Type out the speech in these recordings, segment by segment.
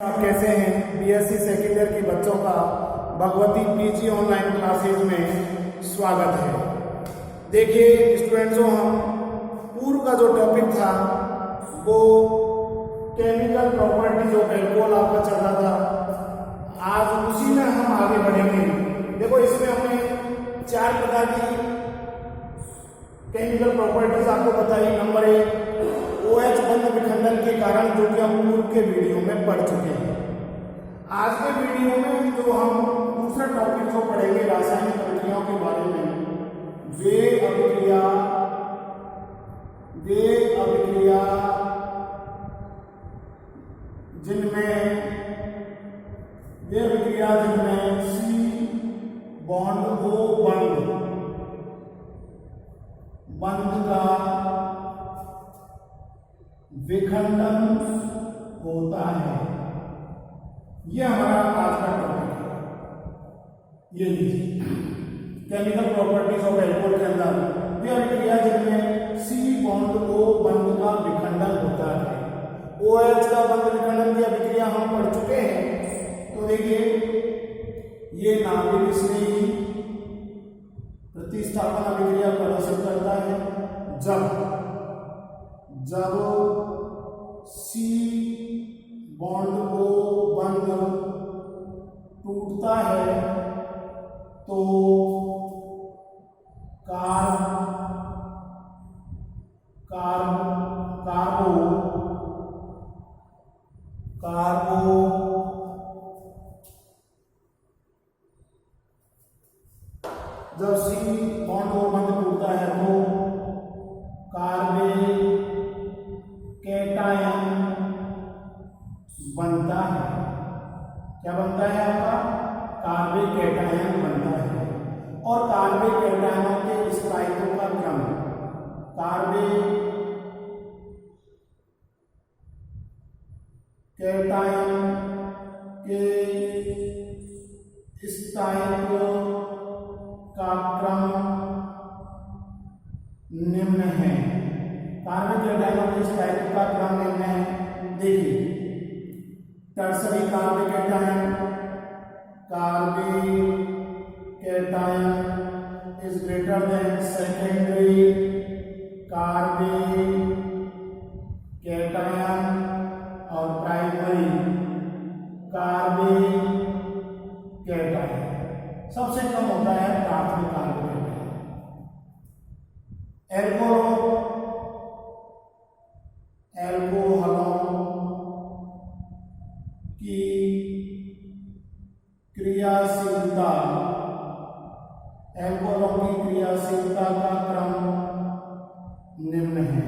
आप कैसे हैं? बीएससी सेकेंड ईयर के बच्चों का भगवती पीजी ऑनलाइन क्लासेज में स्वागत है। देखिए स्टूडेंट्सों, हम पूर्व का जो टॉपिक था वो केमिकल प्रॉपर्टीज ऑफ एल्कोहल आपका चल रहा था। आज उसी में हम आगे बढ़ेंगे। देखो इसमें हमने 4 प्रकार की केमिकल प्रॉपर्टीज आपको बताई। नंबर 1, OH बंध विखंडन के कारण, जो कि हम पूर्व के वीडियो में पढ़ चुके हैं। आज के वीडियो में जो हम दूसरा टॉपिक जो पढ़ेंगे रासायनिक प्रक्रियाओं के बारे में, वे अभिक्रिया जिनमें C बॉन्ड O बंध का विखंडन होता है। यह हमारा आज का टॉपिक है। ये लीजिए, केमिकल प्रॉपर्टीज ऑफ एल्कोहल के अंदर यह अभिक्रिया जिनमें C बॉन्ड O बंध का विखंडन होता है। OH का बंध विखंडन की अभिक्रिया हम पढ़ चुके हैं। तो देखिए, ये नाभिक स्नेही प्रतिस्थापन अभिक्रिया प्रदर्शित करता है जब C बॉन्ड O बंध टूटता है तो जब C बॉन्ड O बंध टूटता है तो कार्बेकेटायन बनता है। क्या बनता है? आपका कार्बेकेटायन बनता है। और कार्बेकेटायनों के स्थायित्व का क्रम, कार्बेकेटायन के स्थायित्व का क्रम निम्न है। कार्बेकेटायनों के स्थायित्व का क्रम निम्न है। देखिए, tertiary carbocation is greater than secondary carbocation और प्राइमरी कार्बेकेटायन सबसे कम होता है प्राथमिक कार्बेकेटायन। एल्कोहलों की क्रियाशीलता का क्रम निम्न है।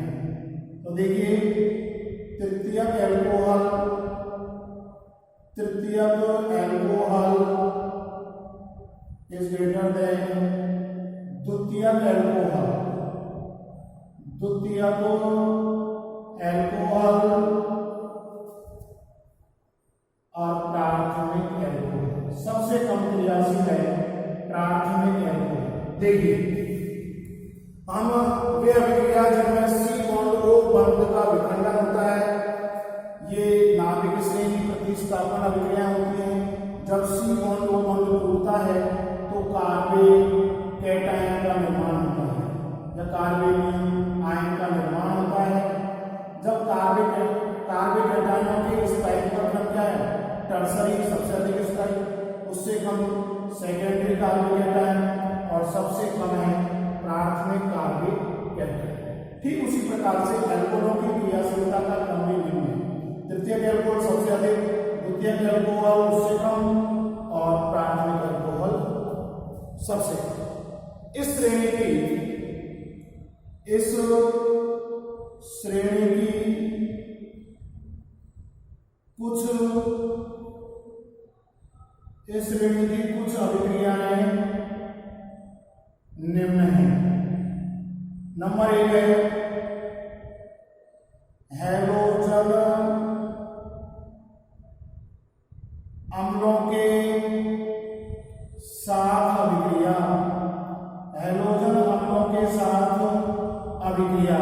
तो देखिए, तृतीयक एल्कोहल इज ग्रेटर देन द्वितीयक एल्कोहल और प्राथमिक एल्कोहल। सबसे कम क्रियाशील है प्राथमिक एल्कोहल। देखिए, हम वे अभिक्रिया जिनमें C बॉन्ड O बंध का विखंडन होता है, ये नाभिक स्नेही प्रतिस्थापन अभिक्रियाएं होती हैं। जब C बॉन्ड O बंध टूटता है तो कार्बेकेटायन का निर्माण होता है या कार्बेनियम आयन का निर्माण होता है। जब कार्बेकेटायनों के स्थायित्व का क्रम क्या है? टर्सरी सबसे अधिक स्थायी, उससे कम सेकेंडरी कार्बेकेटायन और सबसे कम है प्राथमिक कार्बेकेटायन। ठीक उसी प्रकार से एल्कोहलों की क्रियाशीलता का क्रम भी निम्न है। तृतीयक एल्कोहल सबसे अधिक, द्वितीयक एल्कोहल उससे कम और प्राथमिक एल्कोहल सबसे कम। इस श्रेणी की कुछ अभिक्रियाएं निम्न है। नंबर 1 है हैलोजन अम्लों के साथ अभिक्रिया।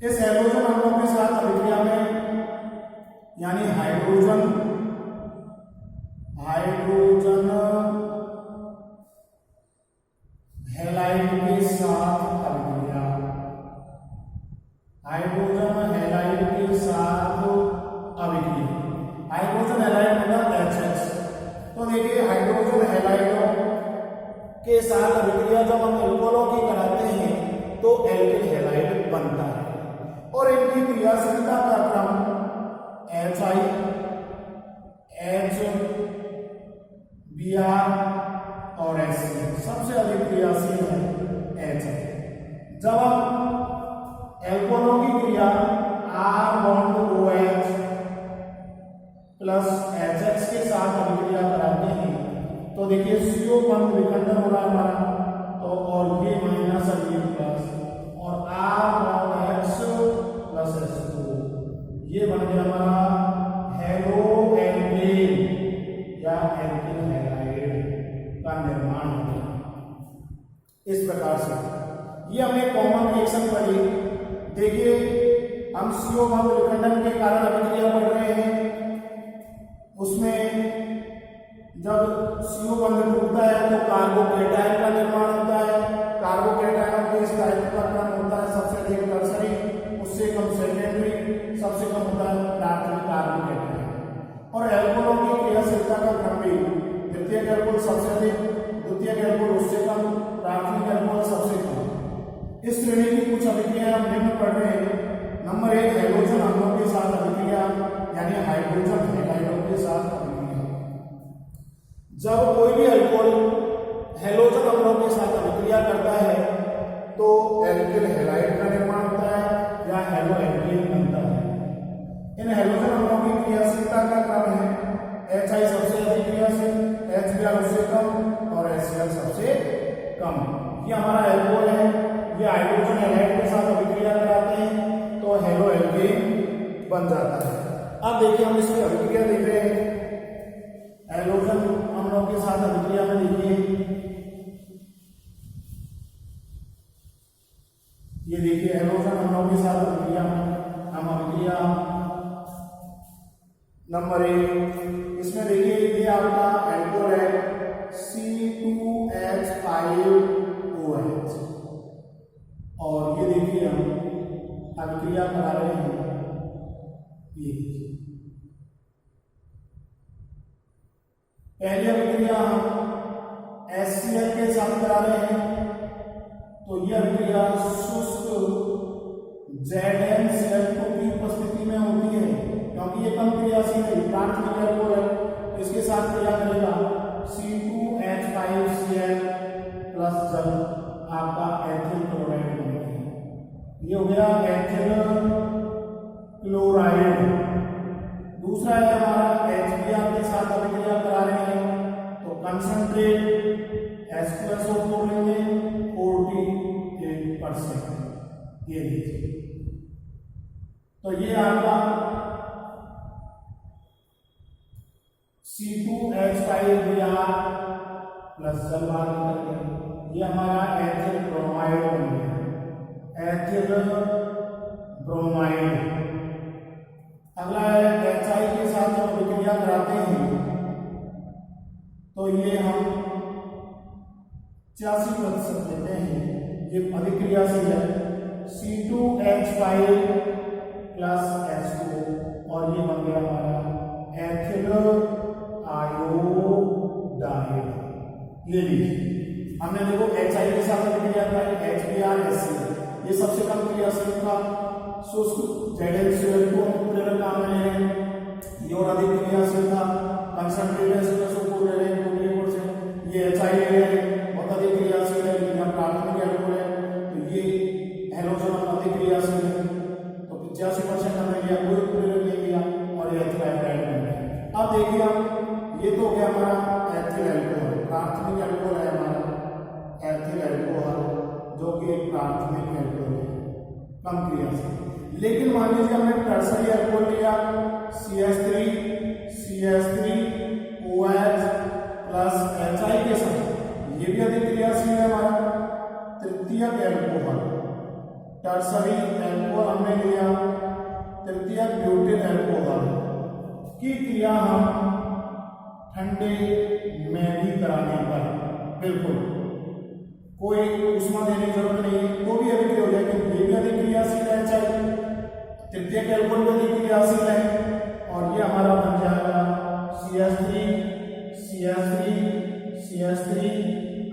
इस हैलोजन अम्लों के साथ अभिक्रिया में यानी हाइड्रोजन हैलाइड के साथ अभिक्रिया, हाइड्रोजन हैलाइड के साथ अभिक्रिया, हाइड्रोजन हैलाइड होगा HH। तो देखिए हाइड्रोजन हैलाइड के साथ अभिक्रिया जब हम एल्कोहलों की कराते हैं तो एल्किल हैलाइड बनता है और इनकी क्रियाशीलता का क्रम HI, HBr और HCl। सबसे अधिक क्रियाशील है HI। जब हम एल्कोहलों की क्रिया R bond OH plus HX के साथ अभिक्रिया कराते हैं तो देखिए CO बंध विखंडन हो रहा है हमारा, तो और ये माइनस और ये प्लस और R bond H plus H2, ये बन गया हमारा हेलो एल्केन या एल्किल हैलाइड का निर्माण हो गया। इस प्रकार से ये हमने कॉमन रिएक्शन पढ़ी। देखिए हम CO बंध विखंडन के कारण अभिक्रिया पढ़ रहे हैं, उसमें जब CO बंध टूटता है तो कार्बोकेटायन का निर्माण होता है, कार्बोकेटायन के इस टाइप का क्रम होता है, सबसे अधिक टर्सरी, उससे कम सेकेंडरी, सबसे कम होता है प्राथमिक कार्बोकेटायन। और एल्कोहलों की क्रियाशीलता का क्रम भी द्वितीयक एल्कोहल सबसे अधिक, द्वितीयक एल्कोहल उससे कम, प्राथमिक एल्कोहल सबसे कम। इस श्रेणी की कुछ अभिक्रिया हम निम्न पढ़ रहे हैं। नंबर 1 हैलोजन अम्लों के साथ अभिक्रिया यानी हाइड्रोजन हैलाइडों के साथ अभिक्रिया। जब कोई भी अल्कोहल हैलोजन अम्लों के साथ अभिक्रिया करता है तो एल्किल हैलाइड का निर्माण होता है या हेलो एल्केन बनता है। इन हैलोजन अम्लों की क्रियाशीलता का क्रम है HI सबसे अधिक क्रियाशील, HBr उससे कम और HCl सबसे कम। ये हमारा एल्कोहल है, ये हाइड्रोजन हैलाइड के साथ अभिक्रिया कराते हैं तो हेलो एल्केन बन जाता है। अब देखिए हम इसकी अभिक्रिया देख रहे हैं हैलोजन अम्लों के साथ अभिक्रिया में। देखिए हैलोजन अम्लों के साथ अभिक्रिया में हम अभिक्रिया नंबर 1 इसमें देखिए ये आपका एल्कोहल है C2H5OH और ये देखिए हम अभिक्रिया करा रहे हैं ये पहली अभिक्रिया हम HCl के साथ करा रहे हैं तो यह अभिक्रिया शुष्क ZnCl2 की उपस्थिति में होती है क्योंकि ये कम क्रियाशील है, प्राथमिक एल्कोहल है, इसके साथ क्रिया करेगा C2H5Cl प्लस जल आपका एथिल क्लोराइड बनेगा। ये हो गया एथिल क्लोराइड। दूसरा है हमारा HBr के साथ अभिक्रिया करा रहे हैं तो कंसंट्रेट H2SO4 लेंगे 48%। ये लीजिए तो ये आपका C2H5Br प्लस जल बाहर निकल गया, ये हमारा एथिल ब्रोमाइड बन गया, एथिल ब्रोमाइड। अगला है HI के साथ जब अभिक्रिया कराते हैं तो ये हम 86% लेते हैं, ये अधिक क्रियाशील है C2H5 प्लस H2 और ये बन गया हमारा एथिल आयोडाइड। ये लीजिए हमने देखो HI के साथ अभिक्रिया कराई HBr HCl, ये सबसे कम क्रियाशील था, शुष्क ZnCl2 पूरे काम में ले रहे हैं, ये और अधिक क्रियाशील था, कंसंट्रेट H2SO4 ले रहे हैं 28%, ये HI ले रहे हैं बहुत अधिक क्रियाशील है लेकिन प्राथमिक एल्कोहल है तो ये हैलोजन अधिक क्रियाशील है तो 85% हमने लिया, कोई पूरे ले लिया और ये एथिल हाइड्राइड बन गया। अब देखिए आप ये तो हो गया हमारा एथिल अल्कोहल, प्राथमिक अल्कोहल है हमारा एथिल अल्कोहल जो कि एक प्राथमिक अल्कोहल है कम क्रियाशील। लेकिन मान लीजिए हमने टर्सरी अल्कोहल लिया CH3OH प्लस HI के साथ, ये भी अधिक क्रियाशील है हमारा तृतीयक एल्कोहल, टर्सरी एल्कोहल हमने लिया तृतीयक ब्यूटेन एल्कोहल की क्रिया हम ठंडे में भी कराने पर बिल्कुल कोई ऊष्मा देने की जरूरत नहीं है, तो भी अभिक्रिया हो जाएगी। ये भी अधिक क्रियाशील है, चाहे तृतीयक एल्कोहल भी अधिक क्रियाशील है, और ये हमारा बन जाएगा CH3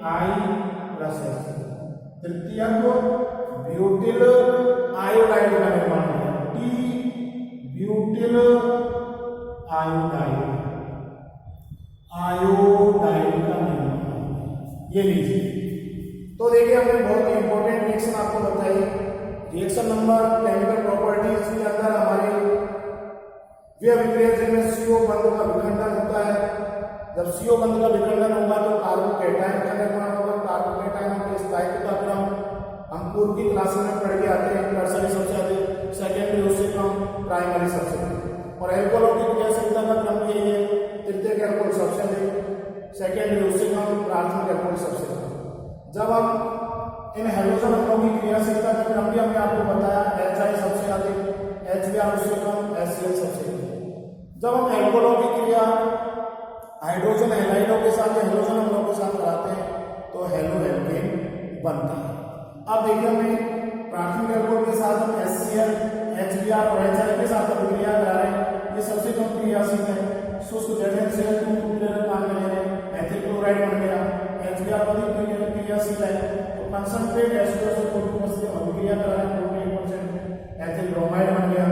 I प्लस H3। तृतीयक ब्यूटिल आयोडाइड का निर्माण होगा, टी ब्यूटिल आयोडाइड का निर्माण। ये लीजिए, तो देखिए हमने बहुत ही इंपॉर्टेंट रिएक्शन आपको बताई। रिएक्शन नंबर केमिकल प्रॉपर्टीज के अंदर हमारी वे अभिक्रिया जिनमें CO बंध का विखंडन होता है। जब CO बंध का विखंडन होगा तो कार्बोकैटायन का निर्माण होगा। कार्बोकैटायनों के स्थायित्व का क्रम हम पूर्व की क्लास में पढ़ के आते हैं, टर्सरी सबसे अधिक, सेकेंडरी उससे कम, प्राइमरी सबसे कम। और एल्कोहलों की क्रियाशीलता का क्रम यही है, तृतीयक एल्कोहल सबसे अधिक, सेकेंडरी उससे कम, प्राथमिक एल्कोहल सबसे कम। जब हम इन हैलोजन अम्लों की क्रियाशीलता का क्रम भी हमने आपको बताया, HI सबसे अधिक, HBr उससे कम, HCl सबसे कम। जब हम एल्कोहलों की क्रिया हाइड्रोजन हैलाइडों के साथ या हैलोजन अम्लों के साथ कराते हैं तो हेलो एल्केन बनता है। अब देखिए हमें प्राथमिक एल्कोहल के साथ हम HCl, HBr और HI के साथ अभिक्रिया करा रहे हैं। ये सबसे कम क्रियाशील है। शुष्क ZnCl काम में ले रहे हैं, एथिल क्लोराइड बन गया। HBr अधिक क्रियाशील है, तो कंसंट्रेट H2SO4 से अभिक्रिया करा रहे हैं, 48% एथिल ब्रोमाइड बन गया।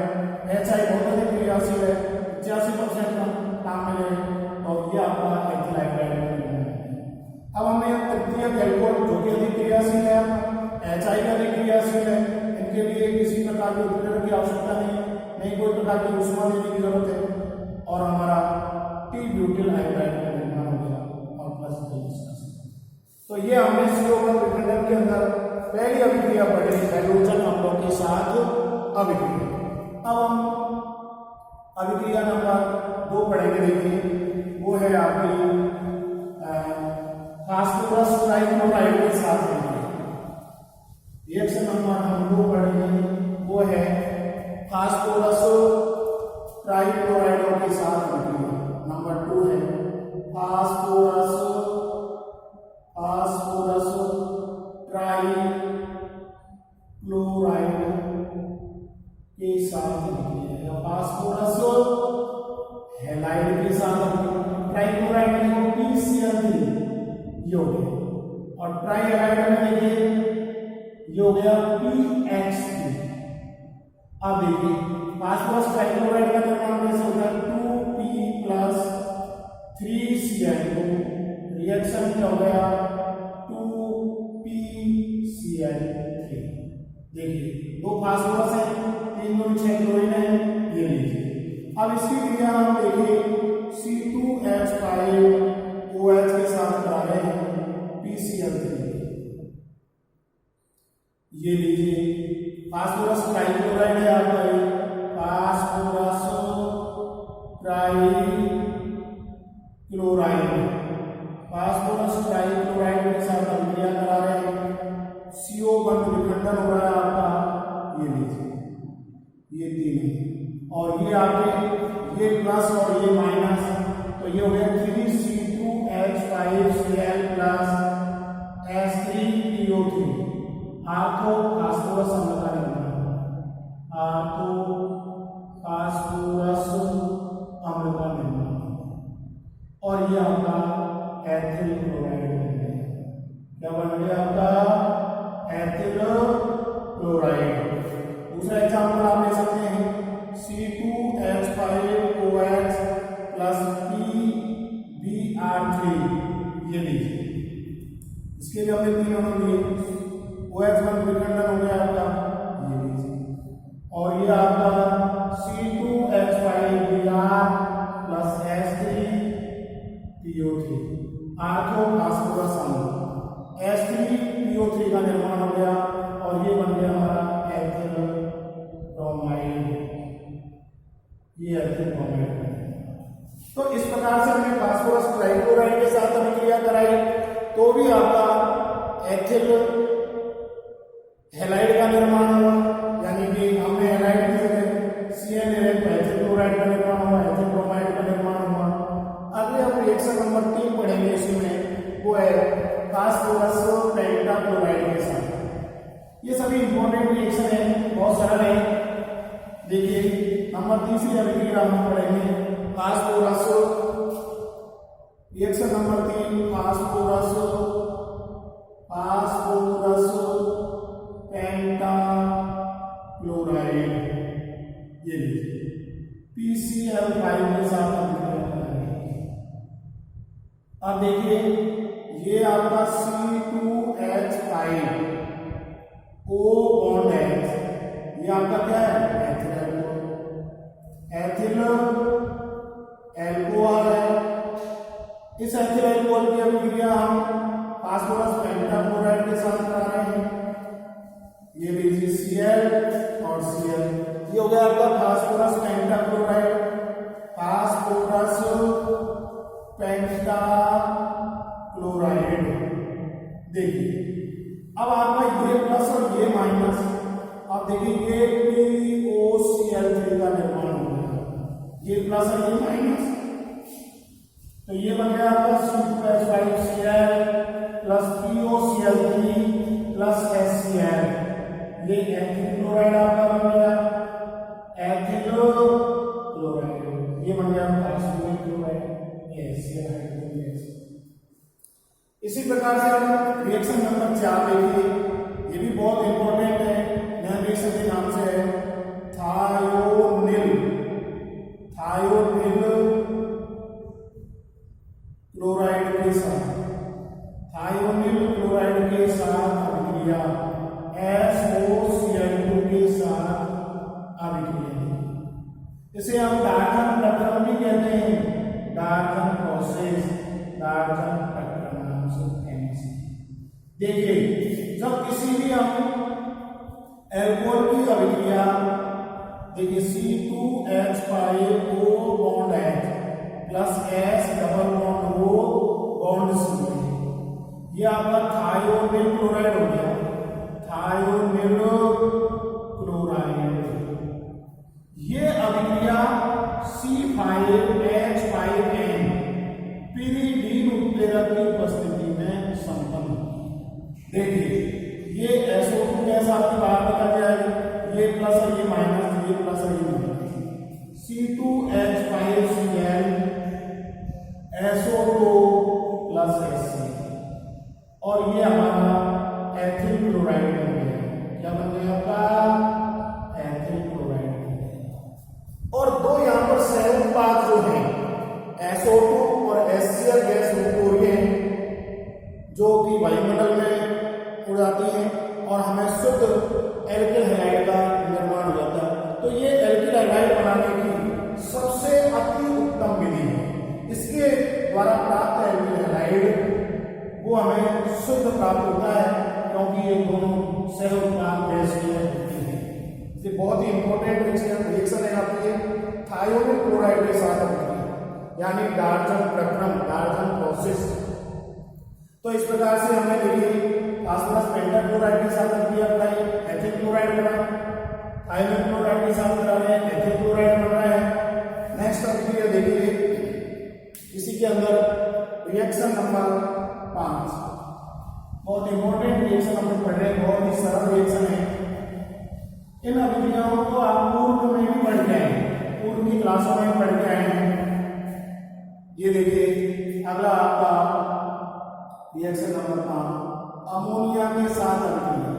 HI बहुत अधिक क्रियाशील है, 85% काम में ले रहे हैं, और ये आपका एथिल हाइड्राइड है। अब हमें तृतीयक एल्कोहल जो कि अधिक क्रियाशील है, HI का अधिक क्रियाशील है, इनके लिए किसी प्रकार के उपकरण की आवश्यकता नहीं, कोई प्रकार की ऊष्मा देने की जरूरत है, और हमारा टी ब्यूटिल हाइड्राइड का निर्माण हो गया और प्लस। तो ये हमने CO बंध विखंडन के अंदर पहली अभिक्रिया पढ़ी, हैलोजन अम्लों के साथ अभिक्रिया। अब हम अभिक्रिया नंबर 2 पढ़ेंगे। देखिए वो है आपकी फास्फोरस ट्राइक्लोराइड के साथ रिएक्शन नंबर हम 2 पढ़ेंगे, वो है फास्फोरस ट्राइक्लोराइडों के साथ अभिक्रिया। नंबर 2 है फास्फोरस ट्राइक्लोराइड के साथ अभिक्रिया, फास्फोरस हैलाइड के साथ ट्राइक्लोराइड में PCl3 ये हो गया, और ट्राई हैलाइड में देखिए ये हो गया PH3। अब देखिए फास्फोरस ट्राइक्लोराइड का निर्माण कैसे होता है, 2P प्लस 3Cl2 रिएक्शन क्या हो गया 2PCl3। देखिए 2 फास्फोरस है, 3 2 6 क्लोरीन है, ये लीजिए। अब इसकी क्रिया हम देखिए C2H5OH के साथ करा रहे हैं PCl3। ये लीजिए फास्फोरस ट्राइक्लोराइड है आपका, फास्फोरस ट्राइक्लोराइड के साथ अभिक्रिया करा रहे हैं, CO बंध विखंडन हो रहा है आपका। ये लीजिए ये 3 है, और ये आपके ये प्लस और ये माइनस, तो ये हो गया 3C2H5Cl plus H3PO3 ortho phosphorus अम्ल का निर्माण, आर्थो फास्फोरस अम्ल का निर्माण, और ये आपका एथिल क्लोराइड बन गया। क्या बन गया आपका एथिल क्लोराइड। दूसरा एग्जाम्पल आप ले सकते हैं C2H5OH प्लस PBr3, ये लीजिए। इसके लिए हमने 3 अणु लिए, OH बंध विखंडन हो गया आपका, ये लीजिए, और ये आपका C2H5Br plus H3PO3 ortho phosphorus अम्ल, H3PO3 का निर्माण हो गया, और ये बन गया हमारा एथिल ब्रोमाइड, ये एथिल ब्रोमाइड। तो इस प्रकार से हमने फास्फोरस ट्राइक्लोराइड के साथ अभिक्रिया कराई, तो भी आपका एथिल हैलाइड का निर्माण हुआ, यानी कि हमने हैलाइड की जगह Cl ले रहे तो एथिल क्लोराइड का निर्माण हुआ, एथिल ब्रोमाइड ये सभी इंपॉर्टेंट रिएक्शन है, बहुत सरल है। देखिए नंबर तीसरी अभिक्रिया हम पढ़ेंगे phosphorus, reaction number 3 phosphorus pentachloride, ये लीजिए PCl5 के साथ अभिक्रिया कराएंगे। अब देखिए ये आपका C2H5 O बॉन्ड H, ये आपका क्या है एथिल एल्कोहल है। इस एथिल एल्कोहल की अभिक्रिया हम फास्फोरस पेंटाक्लोराइड के साथ करा रहे हैं। ये लीजिए Cl और Cl, ये हो गया आपका फास्फोरस पेंटाक्लोराइड, फास्फोरस पेंटाक्लोराइड। देखिए अब आपका ये प्लस और ये माइनस, अब देखिए ये POCl3 का निर्माण हो गया, ये प्लस और ये माइनस, तो ये बन गया आपका C2H5Cl plus POCl3 plus HCl, ये एथिल क्लोराइड आपका बन गया, एथिल क्लोराइड, ये बन गया फास्फोरिक क्लोराइड, ये HCl हाइड्रोजन। इसी प्रकार से हम रिएक्शन नंबर 4 देखिए, ये भी बहुत इंपॉर्टेंट है, नया रिएक्शन के नाम से है थायोनिल क्लोराइड के साथ, थायोनिल क्लोराइड के साथ अभिक्रिया SOCl2 के साथ अभिक्रिया, इसे हम डायटन प्रक्रम भी कहते हैं, डायटन प्रोसेस, डायटन प्रक्रम नाम से। देखिए जब किसी भी हम एल्कोहल की अभिक्रिया, देखिए C2H5O bond H plus S double bond O bond C, ये आपका थायोनिल क्लोराइड हो गया, थायोनिल क्लोराइड। ये अभिक्रिया C5H5N पिरिडीन उत्प्रेरक की उपस्थिति में संपन्न होगी। देखिए ये SO2 गैस आपकी बाहर निकल जाएगी, ये प्लस और ये माइनस, ये प्लस और ये minus, C2H5Cl SO2 plus HCl, और ये हमारा एथिल क्लोराइड बन गया, क्या बन गया आपका एथिल क्लोराइड बन गया। और दो यहाँ पर सहउत्पाद जो है SO2 और HCl गैस रुक हो रही है, जो कि वायुमंडल में उड़ जाती है और हमें शुद्ध एल्किल हैलाइड का निर्माण हो जाता है। तो ये एल्किल हैलाइड बनाने की सबसे अति उत्तम विधि है, इसके द्वारा प्राप्त एल्किल हैलाइड वो हमें शुद्ध प्राप्त होता है, क्योंकि ये दोनों सहउत्पाद गैसीय होती है। ये बहुत ही इंपॉर्टेंट रिएक्शन है आपके थायोनिल क्लोराइड के साथ यानी डाल्टन प्रक्रम, डाल्टन प्रोसेस। तो इस प्रकार से हमने देखिए फास्फोरस पेंटाक्लोराइड के साथ अभिक्रिया कराई, एथिल क्लोराइड बना, थायोनिल क्लोराइड के साथ करा रहे हैं, एथिल क्लोराइड बन रहा है। नेक्स्ट अभिक्रिया देखिए इसी के अंदर रिएक्शन नंबर 5, बहुत इंपॉर्टेंट रिएक्शन हम लोग पढ़ रहे हैं, बहुत ही सरल रिएक्शन है। इन अभिक्रियाओं को आप पूर्व में भी पढ़ के आए, पूर्व की क्लासों में पढ़ के आए हैं। ये देखिए अगला आपका रिएक्शन नंबर 5, अमोनिया के साथ अभिक्रिया,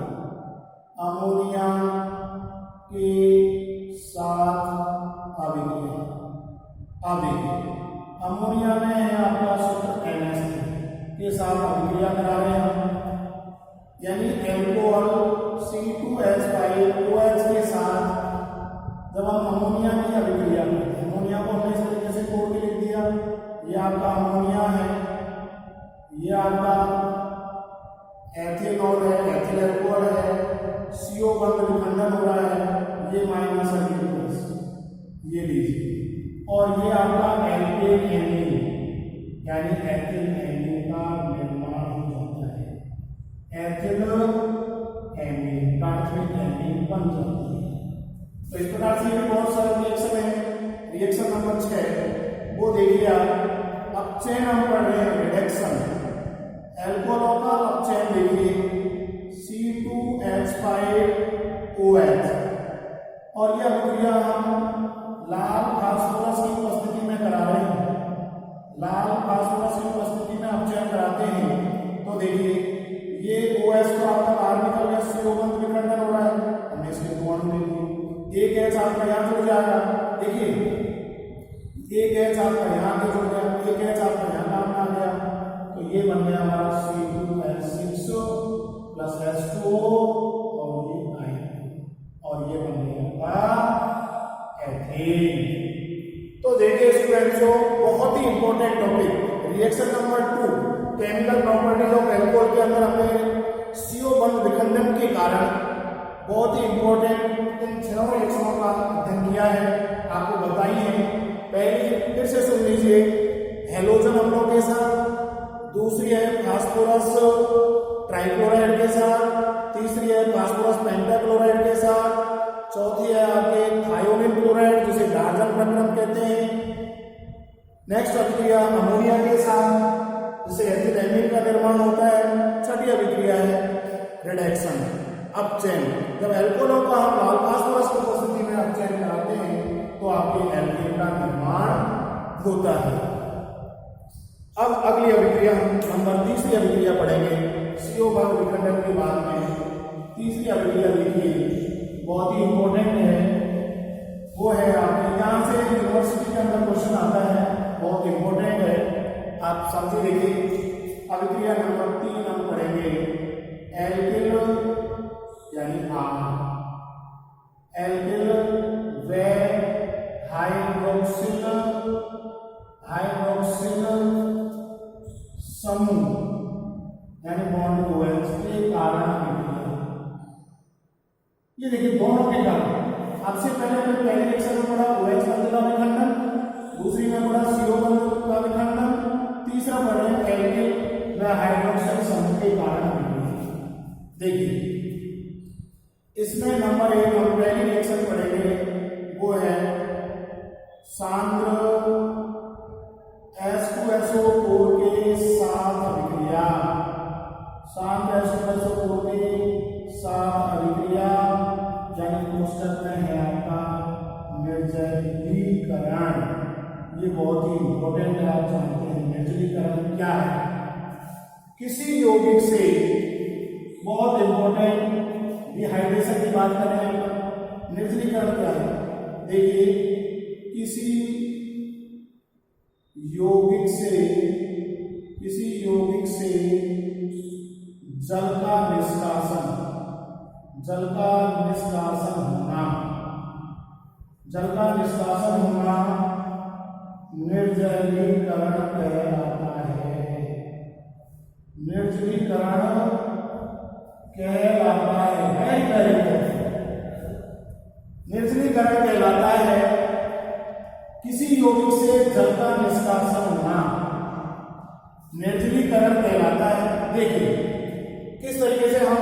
अमोनिया के साथ अभिक्रिया। अब देखिए अमोनिया में है आपका सूत्र NH3 के साथ अभिक्रिया करा रहे हैं, यानी एल्कोहल C2H5OH के साथ जब हम अमोनिया की अभिक्रिया करते हैं, अमोनिया को हमने इस तरीके से तोड़ के लिख दिया, ये आपका अमोनिया है, ये आपका एथिनॉल है, एथिल एल्कोहल है, CO बंध विखंडन हो रहा है, ये माइनस और ये प्लस, ये लीजिए, और ये आपका एल्केन एमीन यानी एथिल एमीन का निर्माण हो जाता है, एथिल एमीन प्राथमिक एमीन बन जाती है। तो इस प्रकार से ये बहुत सारे रिएक्शन है। रिएक्शन नंबर 6 वो देखिए आप, अपचयन हम पढ़ रहे हैं, रिडक्शन, एल्कोहलों का अपचयन देखिए C2H5 OH। और यह अभिक्रिया हम लाल फास्फोरस की उपस्थिति में करा रहे हैं। लाल फास्फोरस की उपस्थिति में अपचयन कराते हैं तो देखिए ये OH तो आपका बाहर निकल गया, CO बंध विखंडन हो रहा है, हमने इसके दो अणु ले लिए। एक H आपका यहाँ जुड़ जाएगा, देखिए एक H आपका यहाँ पे जुड़ गया, एक H आपका यहाँ काम में आ गया, तो ये बन गया हमारा C2H6 प्लस H2O और ये I और ये बन गया एथेन। तो देखिए स्टूडेंट्सों, बहुत ही important topic reaction number 2 chemical properties of alcohol के अंदर हमने CO बंध विखंडन के कारण बहुत ही इंपॉर्टेंट इन 6 रिएक्शनों का अध्ययन किया है, आपको बताई है। पहली फिर से सुन लीजिए, हेलोजन अम्लों के साथ, दूसरी है फास्फोरस ट्राइक्लोराइड के साथ, तीसरी है फास्फोरस पेंटाक्लोराइड के साथ, चौथी है आपके थायोनिल क्लोराइड जिसे डार्जन प्रक्रम कहते हैं। नेक्स्ट अभिक्रिया अमोनिया के साथ जिसे एथिलेमीन का निर्माण होता है। छठी अभिक्रिया है रिडक्शन, अपचयन। जब एल्कोहलों का हम लाल फास्फोरस की उपस्थिति में अपचयन कराते हैं तो आपके एल्कीन का निर्माण होता है। अब अगली अभिक्रिया नंबर तीसरी अभिक्रिया पढ़ेंगे CO बंध विखंडन के बाद में। तीसरी अभिक्रिया देखिए बहुत ही इंपॉर्टेंट है, वो है आपके यहाँ से यूनिवर्सिटी के अंदर क्वेश्चन आता है, बहुत इंपॉर्टेंट है, आप समझिए। देखिए अभिक्रिया नंबर 3 हम पढ़ेंगे एल्किल यानी एल्किल व हाइड्रोक्सिल समूह यानी बॉन्ड OH के कारण ये देखिए दोनों के कारण। आपसे पहले पहले रिएक्शन में पढ़ा OH बंध का विखंडन, दूसरी में पढ़ा CO बंध का विखंडन, तीसरा पढ़े एल्किल व हाइड्रोक्सिल समूह के कारण। देखिए इसमें नंबर 1 हम पहली रिएक्शन पढ़ेंगे, वो है सांद्र H2SO4 के साथ अभिक्रिया। सांद्र H2SO4 के साथ अभिक्रिया यानी कोष्टक में है आपका निर्जलीकरण। ये बहुत ही इंपॉर्टेंट है, आप जानते हैं निर्जलीकरण क्या है। किसी यौगिक से बहुत इंपॉर्टेंट डिहाइड्रेशन की बात कर रहे हैं, निर्जलीकरण क्या है। देखिए किसी यौगिक से जल का निष्कासन होना निर्जलीकरण कहलाता है। निर्जलीकरण कहलाता है किसी यौगिक से जल का निष्कासन होना निर्जलीकरण कहलाता है। देखिए किस तरीके से हम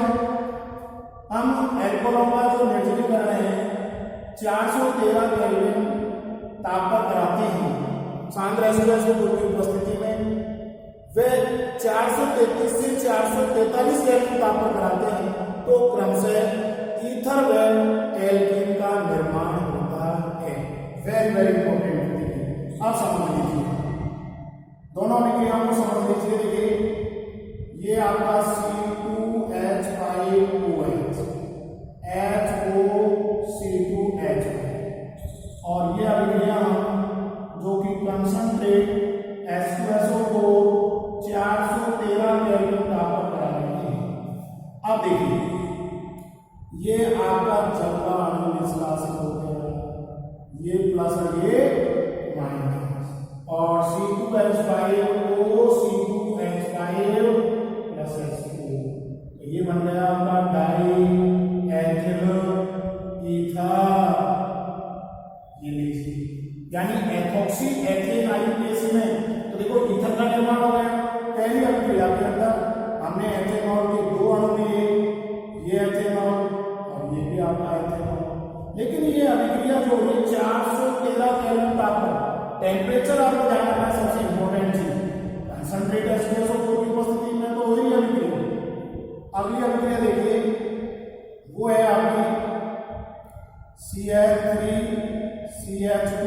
एल्कोहलों का जो निर्जलीकरण है 413 केल्विन ताप पर कराते हैं सांद्र H2SO4 की उपस्थिति में। वे 433 से 443 केल्विन ताप पर कराते हैं तो क्रमशः ईथर व एल्कीन का निर्माण होता है। Very very important. अब समझ लीजिए दोनों अभिक्रियाओं को समझ लीजिए। देखिए ये आपका C2H5OH HOC2H और ये अभिक्रिया जो कि कंसंट्रेट H2SO4 413 केल्विन ताप पर करा रही है। अब देखिए ये आपका जल का अणु निष्कासित हो गया, ये प्लस और ये माइनस, और C2H5O C2H5 प्लस H2O, तो ये बन गया आपका डाई एथिल ईथर। ये लीजिए यानी एथॉक्सी एथेन आईयूपीएसी में तो देखो ईथर का निर्माण हो गया। पहली अभिक्रिया के अंदर हमने एथेनॉल के दो अणु लिए, ये एथेनॉल और ये भी आपका एथेनॉल। लेकिन ये अभिक्रिया जो है 413 केल्विन ताप पर, टेम्परेचर आपको जानना है सबसे इंपॉर्टेंट चीज। कंसंट्रेट H2SO4 की उपस्थिति में तो हो रही अभिक्रिया। अगली अभिक्रिया देखिए वो है आपकी CH3 CH2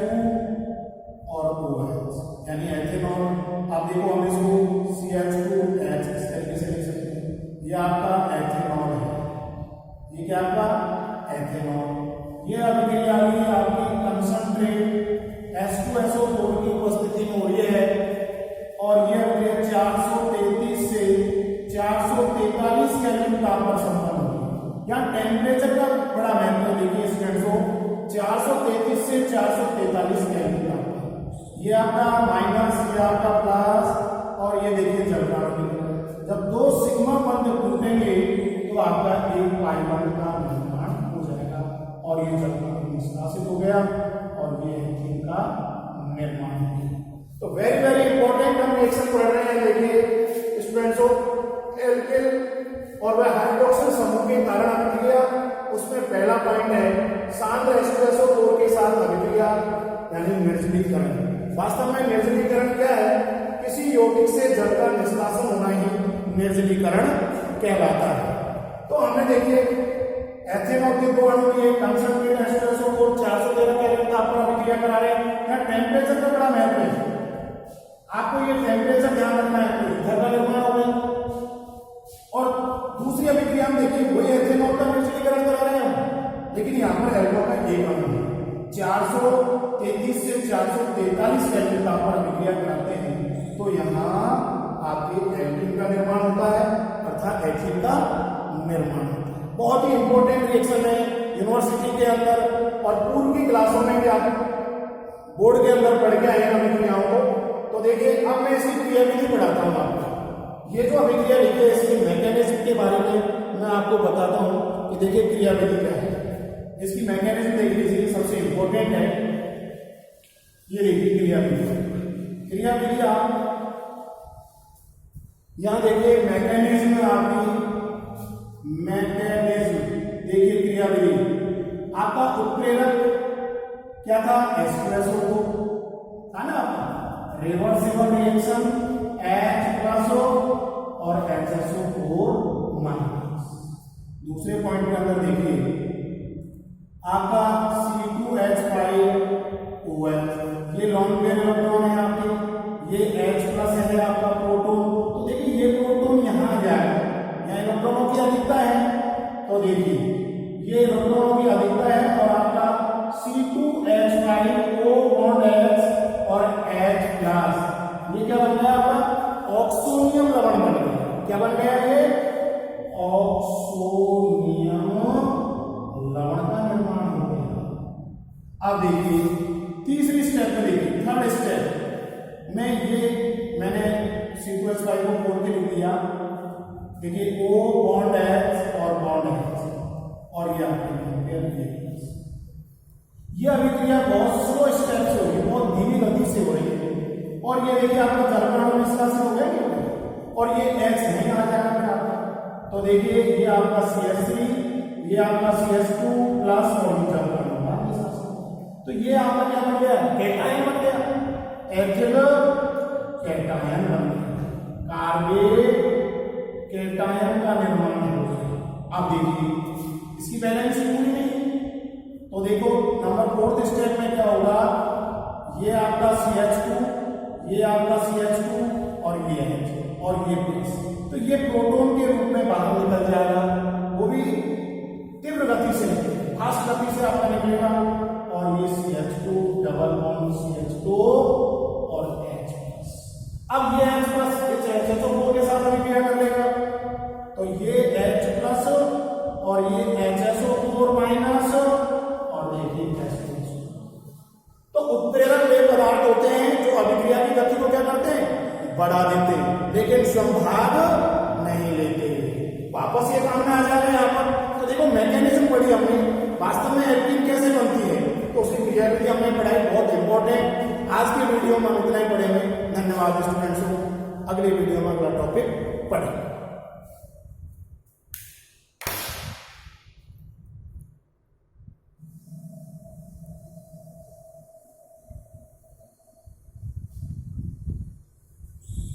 और OH, यानी एथेनॉल। आप देखो हम इसको CH2H इस तरीके से लिख सकते हैं। ये आपका एथेनॉल है, ये क्या आपका एथेनॉल। ये अभिक्रिया आ रही है आपकी कंसंट्रेट H2SO4 की उपस्थिति में हो रही है और ये अभिक्रिया 433 से 443 केल्विन ताप पर संपन्न होगी। यहाँ टेम्परेचर का बड़ा महत्व है। देखिए स्टूडेंट्स, 433 से 443 केल्विन ताप, ये आपका माइनस, ये आपका प्लस, और ये देखिए जल रहा है। जब दो सिग्मा बंध टूटेंगे तो आपका एक पाई बंध का निर्माण हो जाएगा और ये जल निष्कासित हो गया और ये एथेन का निर्माण हो गया। तो वेरी वेरी इंपॉर्टेंट हम रिएक्शन पढ़ रहे हैं। देखिए स्टूडेंट्स, एल्किल और वह हाइड्रोक्सिल समूह के कारण अभिक्रिया, उसमें पहला पॉइंट है सांद्र H2SO4 के साथ अभिक्रिया यानी निर्जलीकरण। वास्तव में निर्जलीकरण क्या है? किसी यौगिक से जल का निष्कासन होना ही निर्जलीकरण कहलाता है। तो हमने देखिए एथेनॉल के दो अणु की कंसंट्रेट H2SO4 413 केल्विन ताप पर अभिक्रिया करा रहे हैं। यहाँ टेम्परेचर का बड़ा महत्व है, आपको ये टेम्परेचर ध्यान रखना है। तो ईथर का निर्माण हो गया और दूसरी अभिक्रिया हम देखिए वही एथेनॉल का निर्जलीकरण करा रहे हैं, लेकिन यहाँ पर एल्कोहल का एक अणु है। 433 से 443 केल्विन ताप पर अभिक्रिया कराते हैं तो यहाँ आपके एल्कीन का निर्माण होता है, अर्थात एथेन का निर्माण होता है। बहुत ही इंपॉर्टेंट रिएक्शन है यूनिवर्सिटी के अंदर और पूर्व की क्लासों में भी आप बोर्ड के अंदर पढ़ के आए हैं अभिक्रियाओं को। तो देखिए अब मैं इसकी क्रियाविधि पढ़ाता हूँ आपको। ये जो अभिक्रिया लिखी है इसके मैकेनिज्म के बारे में मैं आपको बताता हूँ कि देखिए क्रियाविधि क्या है। इसकी मैकेनिज्म देख लीजिए, सबसे इंपॉर्टेंट है। ये देखिए क्रियाविधि। क्रियाविधि आप यहां देखिए मैकेनिज्म, आपकी मैकेनिज्म देखिए क्रियाविधि। आपका उत्प्रेरक क्या था? H2SO4 था ना। रिवर्सिबल रिएक्शन H+ और HSO4 माइनस। दूसरे पॉइंट के अंदर देखिए आपका C2H5OH, ये लॉन्ग पेयर इलेक्ट्रॉन है आपके, ये H+ है आपका प्रोटॉन। तो देखिए ये प्रोटॉन यहाँ आ जाएगा, यहाँ इलेक्ट्रॉनों की अधिकता है। तो देखिए ये इलेक्ट्रॉनों की अधिकता है और आपका C2H5O बॉन्ड H और H+, ये क्या बन गया आपका? ऑक्सोनियम लवण बन गया। क्या बन गया? ये ऑक्सोनियम लवण का निर्माण हो गया। अब देखिए तीसरी स्टेप में, देखिए थर्ड स्टेप में, ये मैंने C2H5 को बोल के लिख दिया। देखिए O बॉन्ड H और बॉन्ड H और ये आपके ये अभिक्रिया बहुत स्लो स्टेप से हो रही है, बहुत धीमी गति से हो रही है। और ये देखिए आपका जलकण निष्कासित हो गया और ये H नहीं आ जाएगा आपका। तो देखिए ये आपका CH3, ये आपका CH2 प्लस और जलकण होगा। तो ये आपका क्या बन गया? कैटायन बन गया। एथिल कैटायन बन गया, कार्बेट कैटायन का निर्माण हो गया। अब देखिए इसकी बैलेंस पूरी नहीं। तो देखो नंबर 4th स्टेप में क्या होगा? ये आपका CH2, ये आपका CH2 और ये H और ये प्लस। तो ये प्रोटॉन के रूप में बाहर निकल जाएगा, वो भी तीव्र गति से, फास्ट गति से आपका निकलेगा। और ये CH2 डबल बॉन्ड CH2 और H+। अब ये H+ HSO4 के साथ अभिक्रिया कर लेगा तो ये H+ और ये HSO4 माइनस और देखिए H+। तो उत्प्रेरक वे पदार्थ होते हैं जो अभिक्रिया की गति को क्या करते हैं? बढ़ा देते हैं, लेकिन संभाग नहीं लेते। वापस ये काम में आ जा रहे हैं यहाँ पर। तो देखो मैकेनिज्म पढ़ी हमने, वास्तव में एल्कीन कैसे बनती है तो उसकी क्रियाविधि हमने पढ़ाई, बहुत इंपॉर्टेंट। आज की वीडियो में हम इतना ही पढ़ेंगे। धन्यवाद स्टूडेंट्स। अगले वीडियो में अगला टॉपिक पढ़ेंगे।